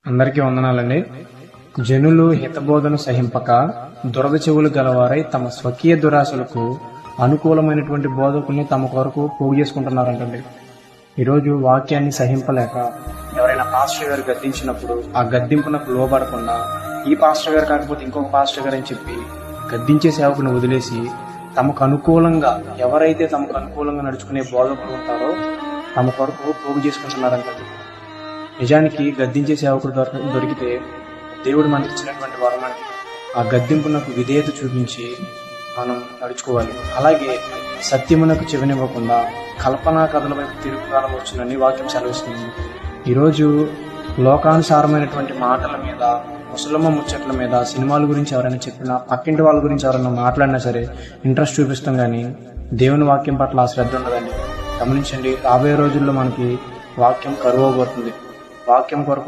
అందరికీ వందనాలండి. జనులు హితబోధను సహింపక దురద చెవులు గలవారై తమ స్వకీయ దురాశలకు అనుకూలమైనటువంటి బోధకుల్ని తమ కొరకు పోగు చేసుకుంటున్నారంటండి. ఈరోజు వాక్యాన్ని సహింపలేక ఎవరైనా పాస్టర్ గారు గద్దించినప్పుడు ఆ గద్దింపునకు లోబడకుండా ఈ పాస్టర్ గారు కాకపోతే ఇంకొక పాస్టర్ గారు అని చెప్పి గద్దించే సేవకుని వదిలేసి తమకు అనుకూలంగా ఎవరైతే తమకు అనుకూలంగా నడుచుకునే బోధకులు ఉంటారో తమ కొరకు పోగు చేసుకుంటున్నారంటండి. నిజానికి గద్దించే సేవకుడు దొరికితే దేవుడు మనకి ఇచ్చినటువంటి వరం అండి. ఆ గద్దింపునకు విధేయత చూపించి మనం నడుచుకోవాలి. అలాగే సత్యమునకు చెవినివ్వకుండా కల్పనా కథల వైపు తిరుగుకాలం వచ్చిందని వాక్యం సెలవిస్తుంది. ఈరోజు లోకానుసారమైనటువంటి మాటల మీద, ముసలమ్మ ముచ్చట్ల మీద, సినిమాల గురించి ఎవరైనా చెప్పినా, పక్కింటి వాళ్ళ గురించి ఎవరైనా మాట్లాడినా సరే ఇంట్రెస్ట్ చూపిస్తాం, కానీ దేవుని వాక్యం పట్ల ఆ శ్రద్ధ ఉండదండి. గమనించండి, రాబోయే రోజుల్లో మనకి వాక్యం కరువబోతుంది. వాక్యం కొరకు